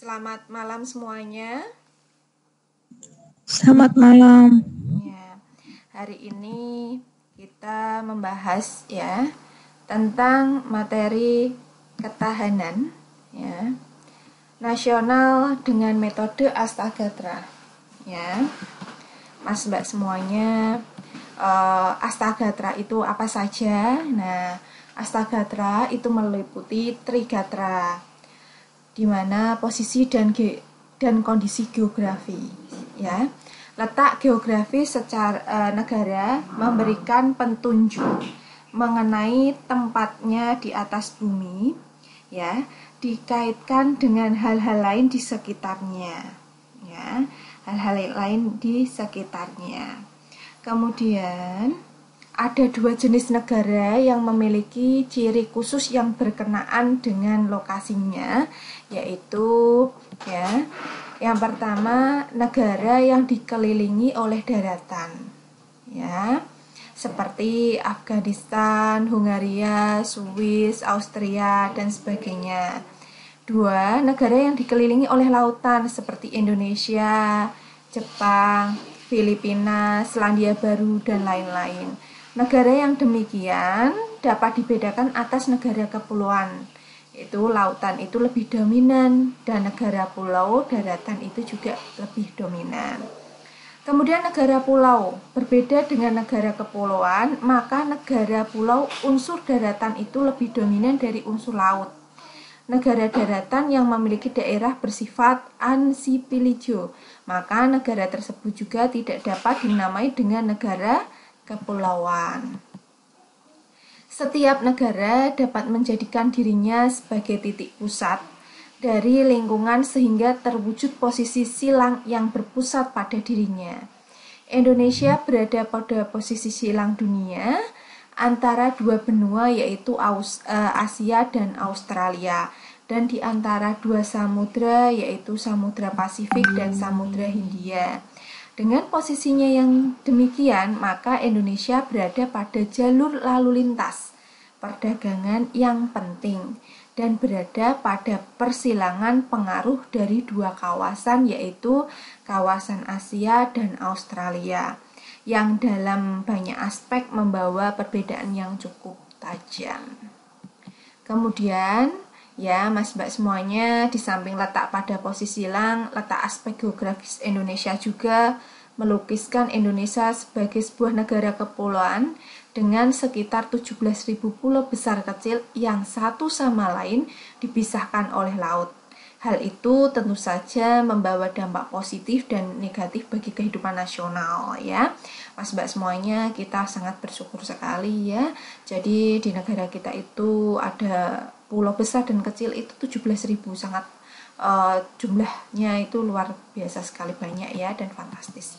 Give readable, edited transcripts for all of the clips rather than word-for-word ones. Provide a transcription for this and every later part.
Selamat malam semuanya. Selamat malam. Ya, hari ini kita membahas tentang materi ketahanan nasional dengan metode Astagatra. Mas Mbak semuanya, Astagatra itu apa saja? Nah, Astagatra itu meliputi Trigatra, di mana posisi dan kondisi geografi. Letak geografis secara negara memberikan petunjuk mengenai tempatnya di atas bumi, dikaitkan dengan hal-hal lain di sekitarnya, hal-hal lain di sekitarnya. Kemudian ada dua jenis negara yang memiliki ciri khusus yang berkenaan dengan lokasinya, yaitu yang pertama, negara yang dikelilingi oleh daratan, seperti Afghanistan, Hungaria, Swiss, Austria, dan sebagainya. Dua, negara yang dikelilingi oleh lautan seperti Indonesia, Jepang, Filipina, Selandia Baru, dan lain-lain. Negara yang demikian dapat dibedakan atas negara kepulauan. Itu lautan itu lebih dominan, dan negara pulau daratan itu juga lebih dominan. Kemudian negara pulau berbeda dengan negara kepulauan, maka negara pulau unsur daratan itu lebih dominan dari unsur laut. Negara daratan yang memiliki daerah bersifat archipelago, maka negara tersebut juga tidak dapat dinamai dengan negara kepulauan. Setiap negara dapat menjadikan dirinya sebagai titik pusat dari lingkungan sehingga terwujud posisi silang yang berpusat pada dirinya. Indonesia berada pada posisi silang dunia antara dua benua, yaitu Asia dan Australia, dan di antara dua samudra, yaitu Samudra Pasifik dan Samudra Hindia. Dengan posisinya yang demikian, maka Indonesia berada pada jalur lalu lintas perdagangan yang penting dan berada pada persilangan pengaruh dari dua kawasan, yaitu kawasan Asia dan Australia, yang dalam banyak aspek membawa perbedaan yang cukup tajam. Kemudian Mas Mbak semuanya, di samping letak pada posisi silang, letak aspek geografis Indonesia juga melukiskan Indonesia sebagai sebuah negara kepulauan dengan sekitar 17.000 pulau besar kecil yang satu sama lain dipisahkan oleh laut. Hal itu tentu saja membawa dampak positif dan negatif bagi kehidupan nasional, Mas Mbak semuanya, kita sangat bersyukur sekali Jadi di negara kita itu ada pulau besar dan kecil itu 17.000, sangat jumlahnya itu luar biasa sekali, banyak dan fantastis.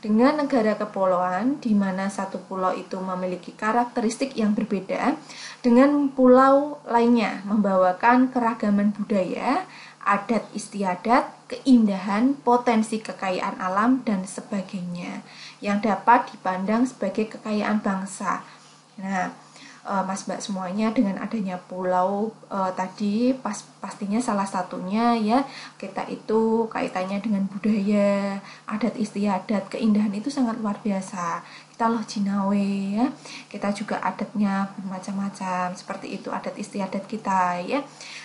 Dengan negara kepulauan, di mana satu pulau itu memiliki karakteristik yang berbeda dengan pulau lainnya, membawakan keragaman budaya, adat istiadat, keindahan, potensi kekayaan alam, dan sebagainya, yang dapat dipandang sebagai kekayaan bangsa. Mas Mbak semuanya, dengan adanya pulau tadi pastinya salah satunya kita itu kaitannya dengan budaya, adat istiadat, keindahan itu sangat luar biasa. Kita loh Jinawe kita juga adatnya bermacam-macam, seperti itu adat istiadat kita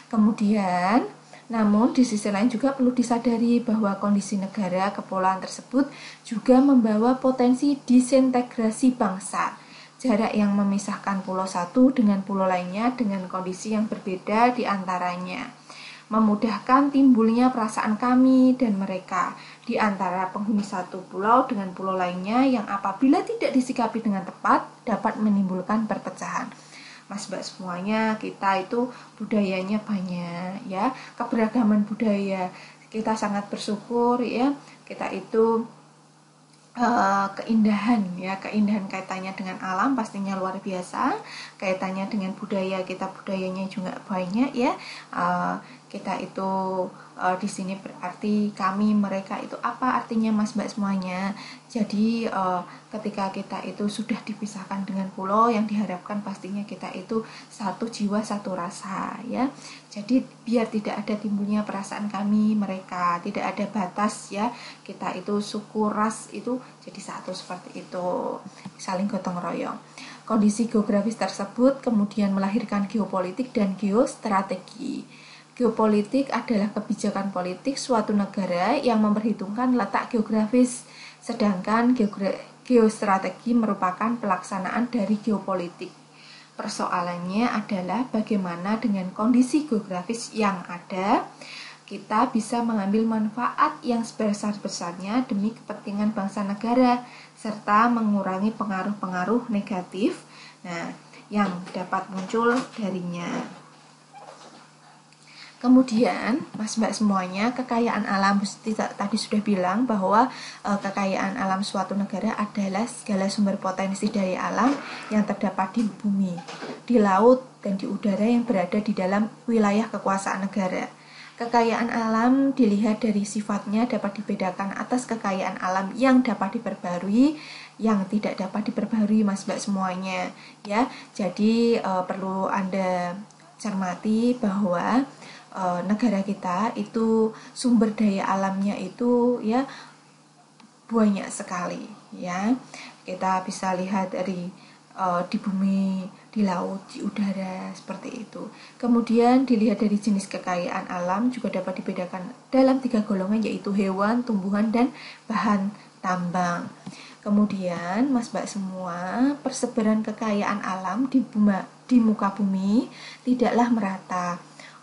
Kemudian namun di sisi lain juga perlu disadari bahwa kondisi negara kepulauan tersebut juga membawa potensi disintegrasi bangsa. Jarak yang memisahkan pulau satu dengan pulau lainnya dengan kondisi yang berbeda di antaranya, memudahkan timbulnya perasaan kami dan mereka di antara penghuni satu pulau dengan pulau lainnya yang apabila tidak disikapi dengan tepat dapat menimbulkan perpecahan. Mas Mbak semuanya, kita itu budayanya banyak keberagaman budaya. Kita sangat bersyukur kita itu keindahan kaitannya dengan alam pastinya luar biasa, kaitannya dengan budaya kita, budayanya juga banyak kita itu di sini berarti kami, mereka itu apa artinya Mas Mbak semuanya. Jadi ketika kita itu sudah dipisahkan dengan pulau, yang diharapkan pastinya kita itu satu jiwa satu rasa ya. Jadi biar tidak ada timbulnya perasaan kami, mereka, tidak ada batas ya. Kita itu suku, ras itu jadi satu seperti itu, saling gotong royong. Kondisi geografis tersebut kemudian melahirkan geopolitik dan geostrategi. Geopolitik adalah kebijakan politik suatu negara yang memperhitungkan letak geografis, sedangkan geostrategi merupakan pelaksanaan dari geopolitik. Persoalannya adalah bagaimana dengan kondisi geografis yang ada, kita bisa mengambil manfaat yang sebesar-besarnya demi kepentingan bangsa negara, serta mengurangi pengaruh-pengaruh negatif yang dapat muncul darinya. Kemudian, Mas Mbak semuanya, kekayaan alam, tadi sudah bilang bahwa kekayaan alam suatu negara adalah segala sumber potensi dari alam yang terdapat di bumi, di laut, dan di udara yang berada di dalam wilayah kekuasaan negara. Kekayaan alam dilihat dari sifatnya dapat dibedakan atas kekayaan alam yang dapat diperbarui, yang tidak dapat diperbarui, Mas Mbak semuanya. Ya, jadi perlu Anda cermati bahwa negara kita itu sumber daya alamnya itu ya banyak sekali ya. Kita bisa lihat dari di bumi, di laut, di udara seperti itu. Kemudian dilihat dari jenis kekayaan alam juga dapat dibedakan dalam 3 golongan, yaitu hewan, tumbuhan, dan bahan tambang. Kemudian Mas Mbak semua, persebaran kekayaan alam di muka bumi tidaklah merata.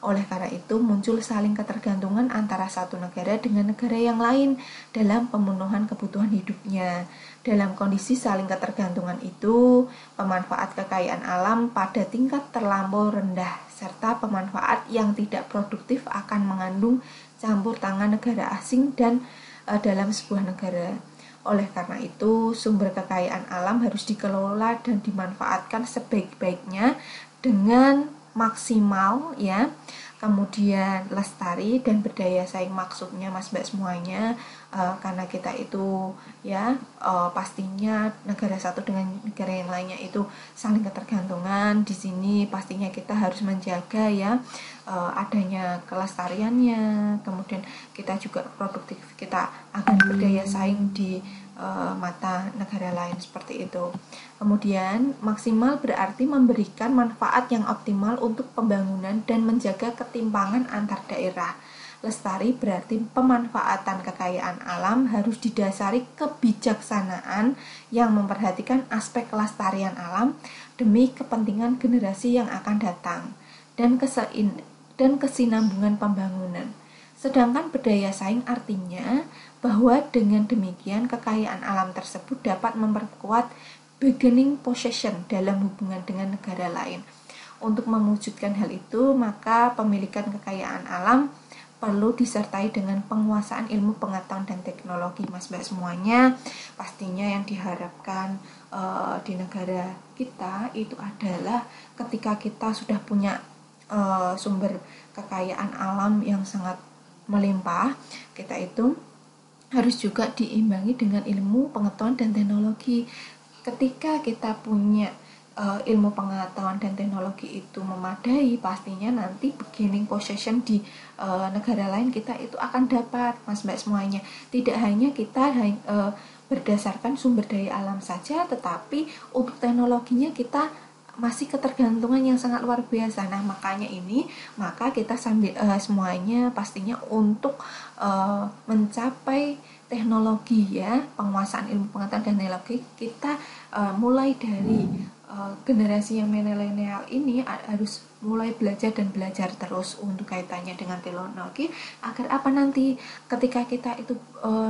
Oleh karena itu muncul saling ketergantungan antara satu negara dengan negara yang lain dalam pemenuhan kebutuhan hidupnya. Dalam kondisi saling ketergantungan itu, pemanfaat kekayaan alam pada tingkat terlampau rendah serta pemanfaat yang tidak produktif akan mengandung campur tangan negara asing dan dalam sebuah negara. Oleh karena itu, sumber kekayaan alam harus dikelola dan dimanfaatkan sebaik-baiknya dengan maksimal ya, kemudian lestari dan berdaya saing, maksudnya Mas Mbak semuanya karena kita itu ya pastinya negara satu dengan negara yang lainnya itu saling ketergantungan. Di sini pastinya kita harus menjaga ya adanya kelestariannya, kemudian kita juga produktif, kita akan berdaya saing di mata negara lain seperti itu. Kemudian maksimal berarti memberikan manfaat yang optimal untuk pembangunan dan menjaga ketimpangan antar daerah. Lestari berarti pemanfaatan kekayaan alam harus didasari kebijaksanaan yang memperhatikan aspek kelestarian alam demi kepentingan generasi yang akan datang dan kesinambungan pembangunan. Sedangkan berdaya saing artinya bahwa dengan demikian kekayaan alam tersebut dapat memperkuat bargaining possession dalam hubungan dengan negara lain. Untuk mewujudkan hal itu, maka pemilikan kekayaan alam perlu disertai dengan penguasaan ilmu pengetahuan dan teknologi, Mas Mbak semuanya. Pastinya yang diharapkan di negara kita itu adalah ketika kita sudah punya sumber kekayaan alam yang sangat melimpah, kita itu harus juga diimbangi dengan ilmu pengetahuan dan teknologi. Ketika kita punya ilmu pengetahuan dan teknologi itu memadai, pastinya nanti bargaining possession di negara lain kita itu akan dapat, Mas Mbak semuanya. Tidak hanya kita berdasarkan sumber daya alam saja, tetapi untuk teknologinya kita masih ketergantungan yang sangat luar biasa. Nah, maka kita sambil semuanya pastinya untuk mencapai teknologi ya, penguasaan ilmu pengetahuan dan teknologi, kita mulai dari generasi yang milenial ini harus mulai belajar dan belajar terus untuk kaitannya dengan teknologi, agar apa nanti ketika kita itu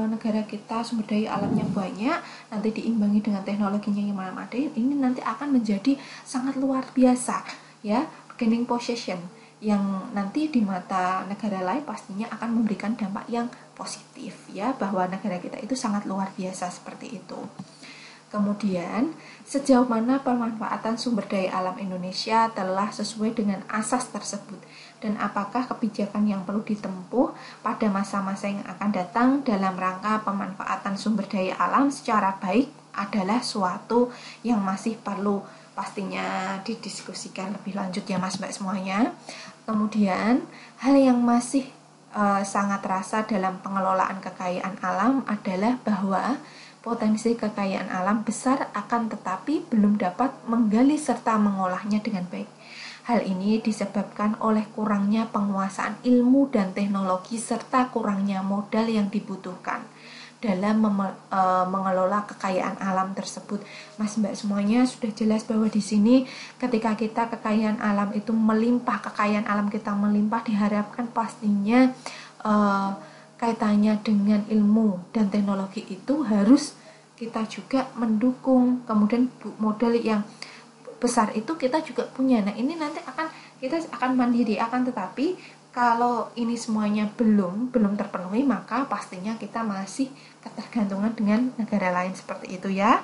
negara kita sumber daya alamnya banyak, nanti diimbangi dengan teknologinya yang memadai, ini nanti akan menjadi sangat luar biasa ya, bargaining possession yang nanti di mata negara lain pastinya akan memberikan dampak yang positif ya, bahwa negara kita itu sangat luar biasa seperti itu. Kemudian, sejauh mana pemanfaatan sumber daya alam Indonesia telah sesuai dengan asas tersebut dan apakah kebijakan yang perlu ditempuh pada masa-masa yang akan datang dalam rangka pemanfaatan sumber daya alam secara baik adalah suatu yang masih perlu pastinya didiskusikan lebih lanjut ya Mas Mbak semuanya. Kemudian hal yang masih sangat terasa dalam pengelolaan kekayaan alam adalah bahwa potensi kekayaan alam besar akan tetapi belum dapat menggali serta mengolahnya dengan baik. Hal ini disebabkan oleh kurangnya penguasaan ilmu dan teknologi serta kurangnya modal yang dibutuhkan dalam mengelola kekayaan alam tersebut. Mas Mbak semuanya sudah jelas bahwa di sini ketika kita kekayaan alam itu melimpah, kekayaan alam kita melimpah, diharapkan pastinya kaitannya dengan ilmu dan teknologi itu harus kita juga mendukung. Kemudian modal yang besar itu kita juga punya. Nah, ini nanti kita akan mandiri, akan tetapi kalau ini semuanya belum terpenuhi, maka pastinya kita masih ketergantungan dengan negara lain seperti itu ya.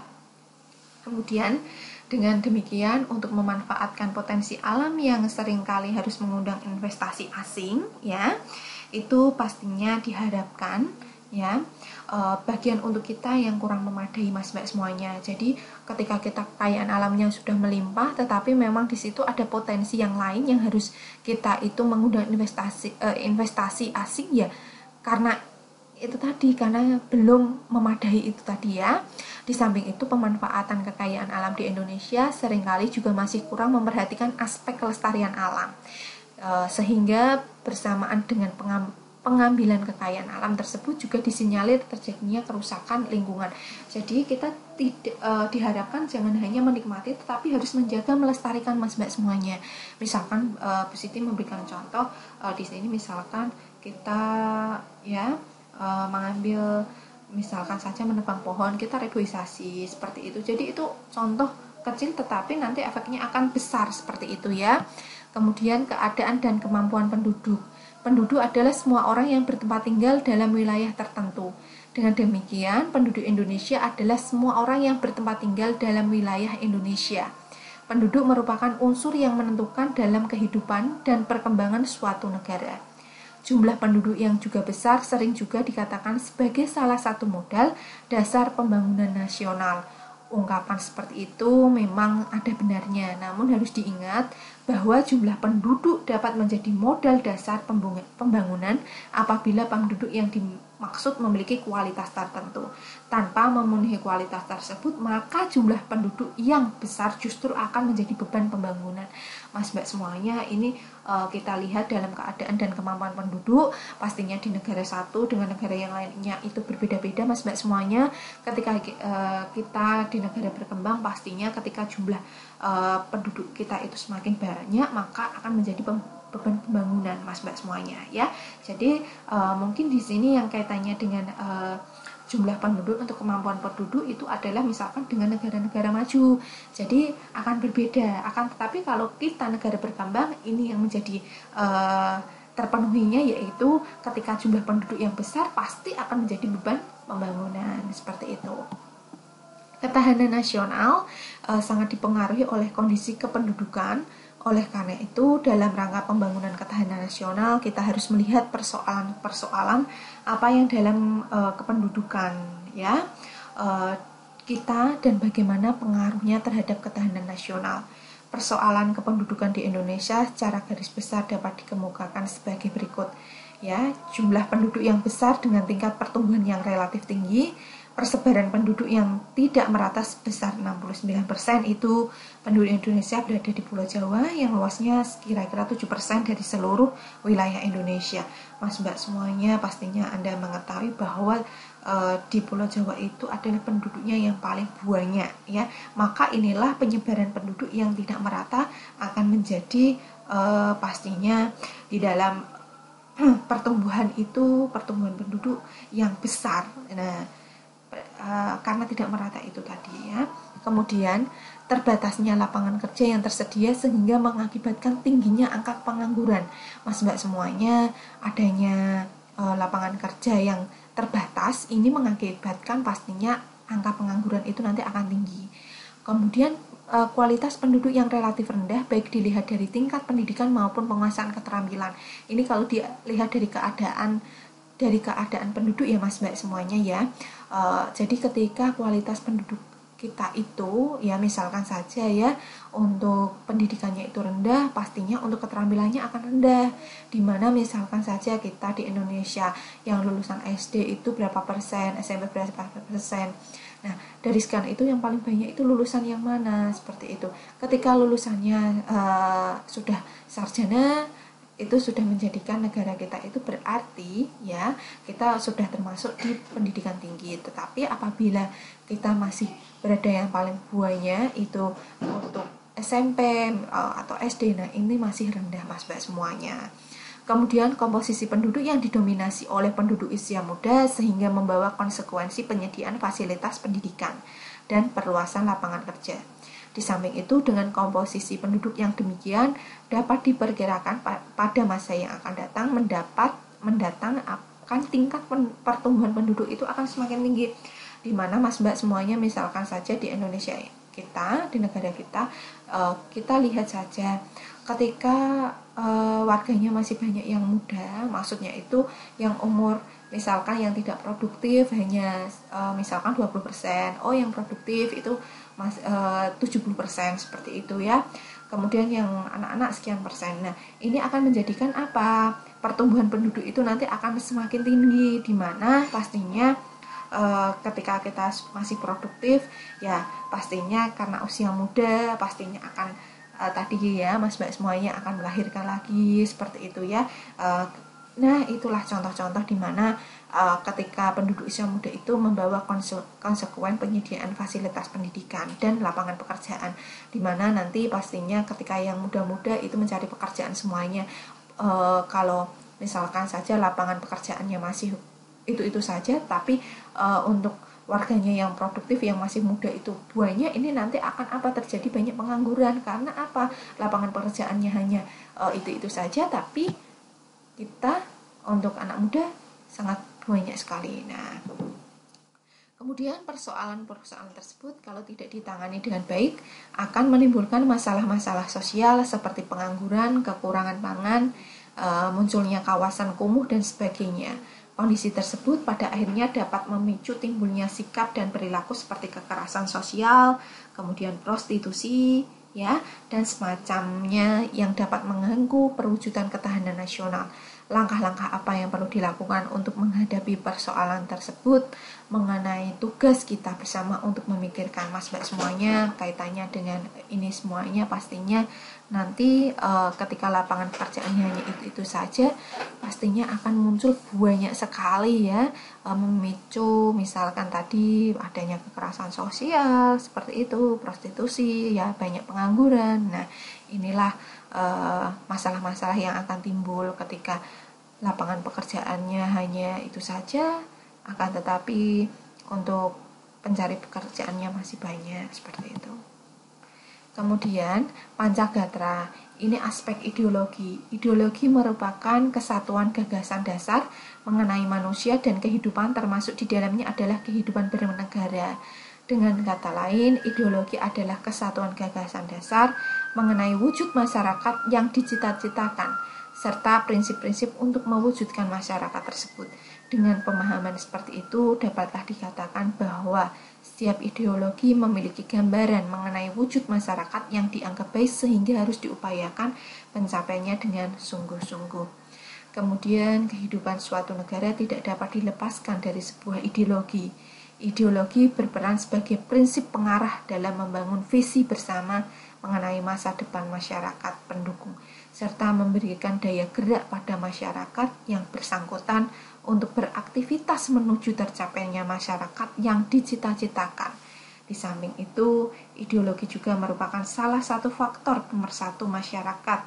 Kemudian dengan demikian untuk memanfaatkan potensi alam yang seringkali harus mengundang investasi asing ya, itu pastinya diharapkan ya bagian untuk kita yang kurang memadai Mas Mbak semuanya. Jadi ketika kita kekayaan alamnya sudah melimpah, tetapi memang di situ ada potensi yang lain yang harus kita itu mengundang investasi asing ya, karena itu tadi, karena belum memadai itu tadi ya. Di samping itu pemanfaatan kekayaan alam di Indonesia seringkali juga masih kurang memperhatikan aspek kelestarian alam, sehingga bersamaan dengan pengambilan kekayaan alam tersebut juga disinyalir terjadinya kerusakan lingkungan. Jadi kita tidak diharapkan jangan hanya menikmati tetapi harus menjaga, melestarikan Mas Mbak semuanya. Misalkan Bu Siti memberikan contoh di sini, misalkan kita ya mengambil misalkan saja menebang pohon, kita reboisasi seperti itu. Jadi itu contoh kecil tetapi nanti efeknya akan besar seperti itu ya. Kemudian keadaan dan kemampuan penduduk. Penduduk adalah semua orang yang bertempat tinggal dalam wilayah tertentu. Dengan demikian, penduduk Indonesia adalah semua orang yang bertempat tinggal dalam wilayah Indonesia. Penduduk merupakan unsur yang menentukan dalam kehidupan dan perkembangan suatu negara. Jumlah penduduk yang juga besar sering juga dikatakan sebagai salah satu modal dasar pembangunan nasional. Ungkapan seperti itu memang ada benarnya, namun harus diingat bahwa jumlah penduduk dapat menjadi modal dasar pembangunan apabila penduduk yang dimaksud memiliki kualitas tertentu. Tanpa memenuhi kualitas tersebut, maka jumlah penduduk yang besar justru akan menjadi beban pembangunan. Mas Mbak semuanya, ini kita lihat dalam keadaan dan kemampuan penduduk, pastinya di negara satu dengan negara yang lainnya itu berbeda-beda Mas Mbak semuanya. Ketika kita di negara berkembang, pastinya ketika jumlah penduduk kita itu semakin banyak, maka akan menjadi beban pembangunan Mas Mbak semuanya ya. Jadi mungkin di sini yang kaitannya dengan jumlah penduduk untuk kemampuan penduduk itu adalah misalkan dengan negara-negara maju, jadi akan berbeda. Akan tetapi kalau kita negara berkembang, ini yang menjadi terpenuhinya yaitu ketika jumlah penduduk yang besar pasti akan menjadi beban pembangunan seperti itu. Ketahanan nasional sangat dipengaruhi oleh kondisi kependudukan. Oleh karena itu, dalam rangka pembangunan ketahanan nasional, kita harus melihat persoalan-persoalan apa yang dalam kependudukan ya kita dan bagaimana pengaruhnya terhadap ketahanan nasional. Persoalan kependudukan di Indonesia secara garis besar dapat dikemukakan sebagai berikut ya. Jumlah penduduk yang besar dengan tingkat pertumbuhan yang relatif tinggi, persebaran penduduk yang tidak merata sebesar 69%, itu penduduk Indonesia berada di Pulau Jawa yang luasnya kira-kira 7% dari seluruh wilayah Indonesia. Mas Mbak semuanya pastinya Anda mengetahui bahwa di Pulau Jawa itu adalah penduduknya yang paling banyak ya. Maka inilah penyebaran penduduk yang tidak merata akan menjadi pastinya di dalam pertumbuhan penduduk yang besar. Nah, karena tidak merata itu tadi ya. Kemudian terbatasnya lapangan kerja yang tersedia sehingga mengakibatkan tingginya angka pengangguran. Mas Mbak semuanya, adanya lapangan kerja yang terbatas ini mengakibatkan pastinya angka pengangguran itu nanti akan tinggi. Kemudian kualitas penduduk yang relatif rendah, baik dilihat dari tingkat pendidikan maupun penguasaan keterampilan. Ini kalau dilihat dari keadaan penduduk ya Mas Mbak semuanya ya. Jadi ketika kualitas penduduk kita itu ya misalkan saja ya untuk pendidikannya itu rendah, pastinya untuk keterampilannya akan rendah. Dimana misalkan saja kita di Indonesia yang lulusan SD itu berapa persen, SMP berapa persen. Nah, dari sekian itu yang paling banyak itu lulusan yang mana? Seperti itu. Ketika lulusannya sudah sarjana, itu sudah menjadikan negara kita itu berarti ya kita sudah termasuk di pendidikan tinggi. Tetapi apabila kita masih berada yang paling bawahnya itu untuk SMP atau SD, nah ini masih rendah Mas Mbak semuanya. Kemudian komposisi penduduk yang didominasi oleh penduduk usia muda sehingga membawa konsekuensi penyediaan fasilitas pendidikan dan perluasan lapangan kerja. Di samping itu, dengan komposisi penduduk yang demikian dapat diperkirakan pada masa yang akan datang akan tingkat pertumbuhan penduduk itu akan semakin tinggi. Di mana Mas Mbak semuanya misalkan saja di Indonesia kita, di negara kita, kita lihat saja ketika warganya masih banyak yang muda, maksudnya itu yang umur misalkan yang tidak produktif hanya misalkan 20%, yang produktif itu 70% seperti itu ya. Kemudian yang anak-anak sekian persen. Nah, ini akan menjadikan apa? Pertumbuhan penduduk itu nanti akan semakin tinggi, di mana pastinya ketika kita masih produktif ya pastinya karena usia muda pastinya akan tadi ya Mas Mbak semuanya akan melahirkan lagi seperti itu ya. Nah itulah contoh-contoh di mana ketika penduduk usia muda itu membawa konsekuen penyediaan fasilitas pendidikan dan lapangan pekerjaan, di mana nanti pastinya ketika yang muda-muda itu mencari pekerjaan semuanya, kalau misalkan saja lapangan pekerjaannya masih itu saja, tapi untuk warganya yang produktif yang masih muda itu banyak, ini nanti akan apa terjadi banyak pengangguran karena apa lapangan pekerjaannya hanya itu saja, tapi kita untuk anak muda sangat banyak sekali. Nah, kemudian persoalan-persoalan tersebut kalau tidak ditangani dengan baik akan menimbulkan masalah-masalah sosial seperti pengangguran, kekurangan pangan, munculnya kawasan kumuh dan sebagainya. Kondisi tersebut pada akhirnya dapat memicu timbulnya sikap dan perilaku seperti kekerasan sosial, kemudian prostitusi, ya, dan semacamnya yang dapat mengganggu perwujudan ketahanan nasional. Langkah-langkah apa yang perlu dilakukan untuk menghadapi persoalan tersebut, mengenai tugas kita bersama untuk memikirkan Mas Mbak semuanya kaitannya dengan ini semuanya pastinya nanti ketika lapangan pekerjaannya hanya itu saja pastinya akan muncul banyak sekali ya, memicu misalkan tadi adanya kekerasan sosial seperti itu, prostitusi ya, banyak pengangguran. Nah inilah masalah-masalah yang akan timbul ketika lapangan pekerjaannya hanya itu saja, akan tetapi untuk pencari pekerjaannya masih banyak seperti itu. Kemudian Pancagatra, ini aspek ideologi. Ideologi merupakan kesatuan gagasan dasar mengenai manusia dan kehidupan, termasuk di dalamnya adalah kehidupan bernegara. Dengan kata lain, ideologi adalah kesatuan gagasan dasar mengenai wujud masyarakat yang dicita-citakan, serta prinsip-prinsip untuk mewujudkan masyarakat tersebut. Dengan pemahaman seperti itu, dapatlah dikatakan bahwa setiap ideologi memiliki gambaran mengenai wujud masyarakat yang dianggap baik sehingga harus diupayakan pencapaiannya dengan sungguh-sungguh. Kemudian, kehidupan suatu negara tidak dapat dilepaskan dari sebuah ideologi. Ideologi berperan sebagai prinsip pengarah dalam membangun visi bersama mengenai masa depan masyarakat pendukung, serta memberikan daya gerak pada masyarakat yang bersangkutan untuk beraktivitas menuju tercapainya masyarakat yang dicita-citakan. Di samping itu, ideologi juga merupakan salah satu faktor pemersatu masyarakat,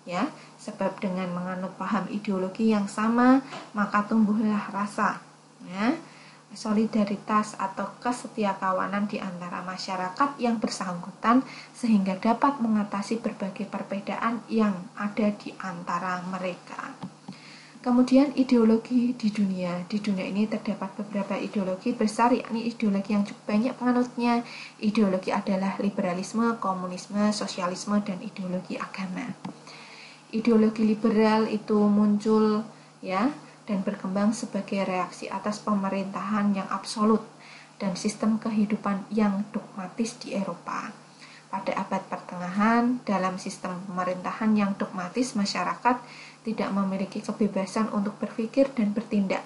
ya, sebab dengan menganut paham ideologi yang sama, maka tumbuhlah rasa, ya, solidaritas atau kesetiakawanan di antara masyarakat yang bersangkutan sehingga dapat mengatasi berbagai perbedaan yang ada di antara mereka. Kemudian ideologi di dunia. Di dunia ini terdapat beberapa ideologi besar, yakni ideologi yang cukup banyak penganutnya. Ideologi adalah liberalisme, komunisme, sosialisme, dan ideologi agama. Ideologi liberal itu muncul ya dan berkembang sebagai reaksi atas pemerintahan yang absolut dan sistem kehidupan yang dogmatis di Eropa. Pada abad pertengahan, dalam sistem pemerintahan yang dogmatis, masyarakat tidak memiliki kebebasan untuk berpikir dan bertindak.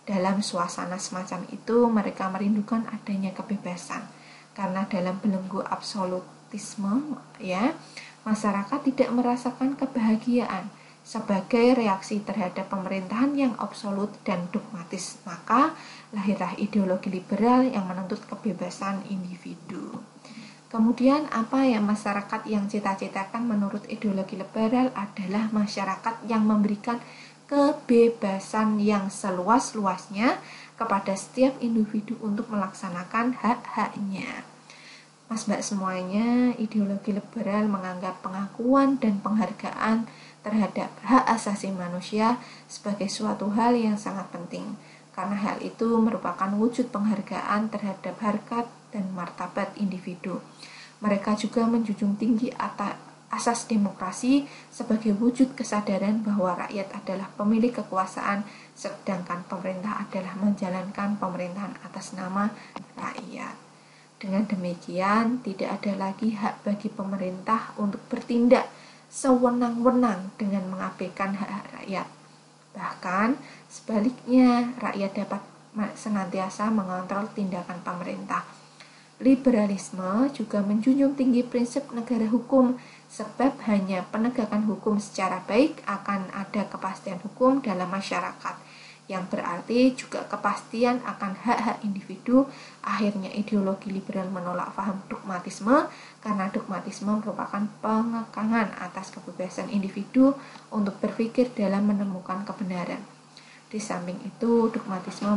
Dalam suasana semacam itu, mereka merindukan adanya kebebasan. Karena dalam belenggu absolutisme, ya, masyarakat tidak merasakan kebahagiaan sebagai reaksi terhadap pemerintahan yang absolut dan dogmatis. Maka lahirlah ideologi liberal yang menuntut kebebasan individu. Kemudian apa yang masyarakat yang cita-citakan menurut ideologi liberal adalah masyarakat yang memberikan kebebasan yang seluas-luasnya kepada setiap individu untuk melaksanakan hak-haknya. Mas Mbak semuanya, ideologi liberal menganggap pengakuan dan penghargaan terhadap hak asasi manusia sebagai suatu hal yang sangat penting, karena hal itu merupakan wujud penghargaan terhadap harkat dan martabat individu. Mereka juga menjunjung tinggi asas demokrasi sebagai wujud kesadaran bahwa rakyat adalah pemilik kekuasaan, sedangkan pemerintah adalah menjalankan pemerintahan atas nama rakyat. Dengan demikian, tidak ada lagi hak bagi pemerintah untuk bertindak sewenang-wenang dengan mengabaikan hak rakyat. Bahkan, sebaliknya, rakyat dapat senantiasa mengontrol tindakan pemerintah. Liberalisme juga menjunjung tinggi prinsip negara hukum, sebab hanya penegakan hukum secara baik akan ada kepastian hukum dalam masyarakat, yang berarti juga kepastian akan hak-hak individu. Akhirnya ideologi liberal menolak paham dogmatisme, karena dogmatisme merupakan pengekangan atas kebebasan individu untuk berpikir dalam menemukan kebenaran. Di samping itu, dogmatisme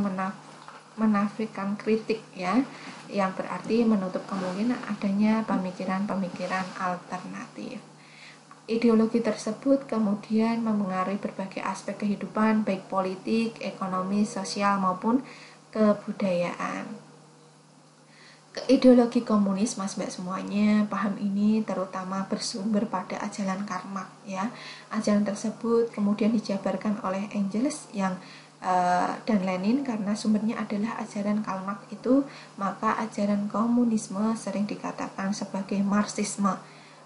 menafikan kritik, ya, yang berarti menutup kemungkinan adanya pemikiran-pemikiran alternatif. Ideologi tersebut kemudian memengaruhi berbagai aspek kehidupan, baik politik, ekonomi, sosial, maupun kebudayaan. Ideologi komunis, Mas Mbak semuanya, paham ini terutama bersumber pada ajaran Karl Marx, ya. Ajaran tersebut kemudian dijabarkan oleh Engels dan Lenin. Karena sumbernya adalah ajaran Karl Marx itu, maka ajaran komunisme sering dikatakan sebagai Marxisme.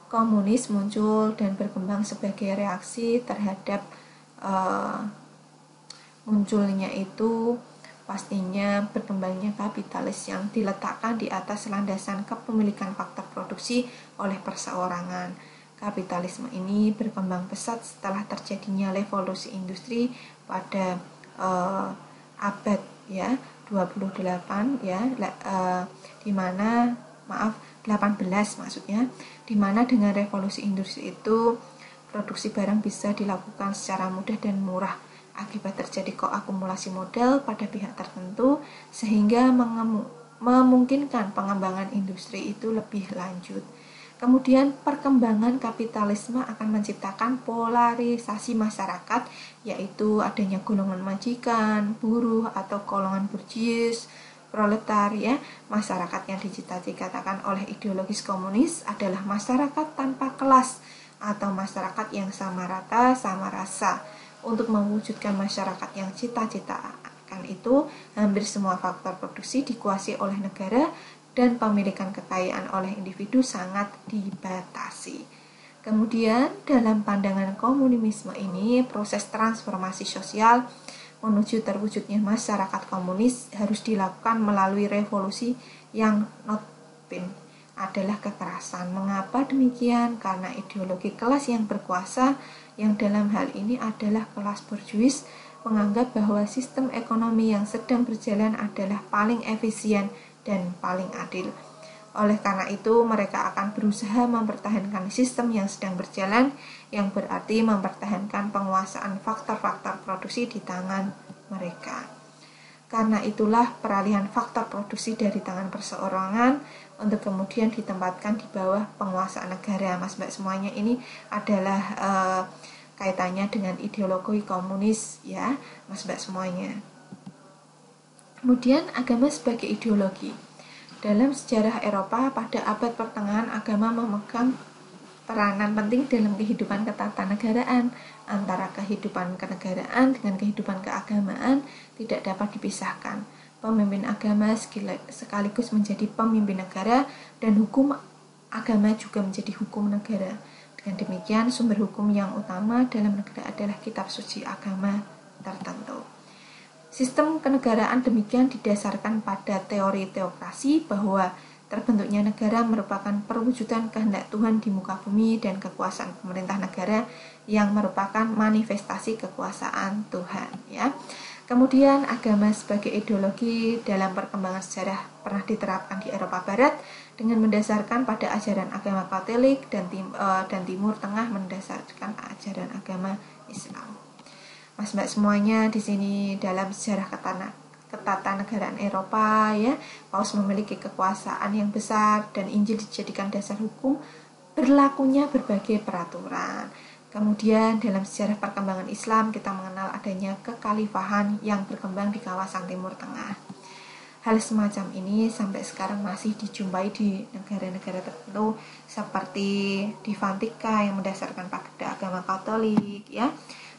Komunis muncul dan berkembang sebagai reaksi terhadap munculnya itu pastinya berkembangnya kapitalis yang diletakkan di atas landasan kepemilikan faktor produksi oleh perseorangan. Kapitalisme ini berkembang pesat setelah terjadinya revolusi industri pada abad 28 di mana 18 maksudnya, di mana dengan revolusi industri itu produksi barang bisa dilakukan secara mudah dan murah akibat terjadi koakumulasi modal pada pihak tertentu, sehingga memungkinkan pengembangan industri itu lebih lanjut. Kemudian perkembangan kapitalisme akan menciptakan polarisasi masyarakat, yaitu adanya golongan majikan, buruh atau golongan burjuis, proletariat. Masyarakat yang dicita-citakan oleh ideologis komunis adalah masyarakat tanpa kelas atau masyarakat yang sama rata, sama rasa. Untuk mewujudkan masyarakat yang cita-citakan itu, hampir semua faktor produksi dikuasai oleh negara dan pemilikan kekayaan oleh individu sangat dibatasi. Kemudian dalam pandangan komunisme ini, proses transformasi sosial menuju terwujudnya masyarakat komunis harus dilakukan melalui revolusi yang notabene adalah kekerasan. Mengapa demikian? Karena ideologi kelas yang berkuasa, yang dalam hal ini adalah kelas borjuis, menganggap bahwa sistem ekonomi yang sedang berjalan adalah paling efisien dan paling adil. Oleh karena itu, mereka akan berusaha mempertahankan sistem yang sedang berjalan, yang berarti mempertahankan penguasaan faktor-faktor produksi di tangan mereka. Karena itulah peralihan faktor produksi dari tangan perseorangan untuk kemudian ditempatkan di bawah penguasaan negara. Mas Mbak semuanya, ini adalah kaitannya dengan ideologi komunis ya, Mas Mbak semuanya. Kemudian agama sebagai ideologi. Dalam sejarah Eropa pada abad pertengahan, agama memegang peranan penting dalam kehidupan ketatanegaraan. Antara kehidupan kenegaraan dengan kehidupan keagamaan tidak dapat dipisahkan. Pemimpin agama sekaligus menjadi pemimpin negara, dan hukum agama juga menjadi hukum negara. Dengan demikian, sumber hukum yang utama dalam negara adalah kitab suci agama tertentu. Sistem kenegaraan demikian didasarkan pada teori teokrasi bahwa terbentuknya negara merupakan perwujudan kehendak Tuhan di muka bumi, dan kekuasaan pemerintah negara yang merupakan manifestasi kekuasaan Tuhan ya. Kemudian agama sebagai ideologi dalam perkembangan sejarah pernah diterapkan di Eropa Barat dengan mendasarkan pada ajaran agama Katolik, dan Timur Tengah mendasarkan ajaran agama Islam. Mas Mbak semuanya, di sini dalam sejarah ketatanegaraan Eropa ya, Paus memiliki kekuasaan yang besar dan Injil dijadikan dasar hukum berlakunya berbagai peraturan. Kemudian dalam sejarah perkembangan Islam kita mengenal adanya kekhalifahan yang berkembang di kawasan Timur Tengah. Hal semacam ini sampai sekarang masih dijumpai di negara-negara tertentu seperti di Vatikan yang mendasarkan pada agama Katolik ya,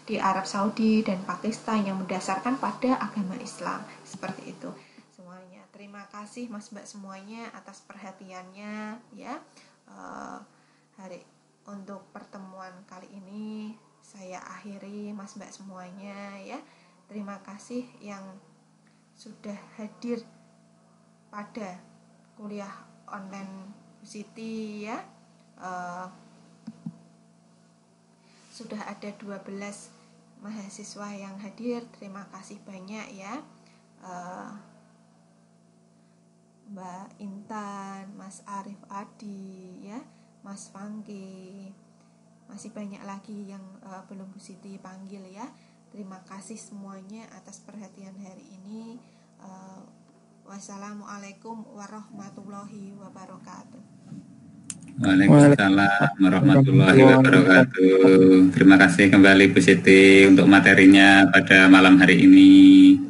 di Arab Saudi dan Pakistan yang mendasarkan pada agama Islam. Seperti itu semuanya. Terima kasih Mas Mbak semuanya atas perhatiannya ya. Untuk pertemuan kali ini saya akhiri Mas Mbak semuanya ya. Terima kasih yang sudah hadir pada kuliah online Siti ya. Sudah ada 12 mahasiswa yang hadir, terima kasih banyak ya. Mbak Intan, Mas Arif Adi ya, Mas Fangki, masih banyak lagi yang belum Bu Siti panggil ya. Terima kasih semuanya atas perhatian hari ini. Wassalamualaikum warahmatullahi wabarakatuh. Waalaikumsalam warahmatullahi wabarakatuh. Terima kasih kembali Bu Siti untuk materinya pada malam hari ini.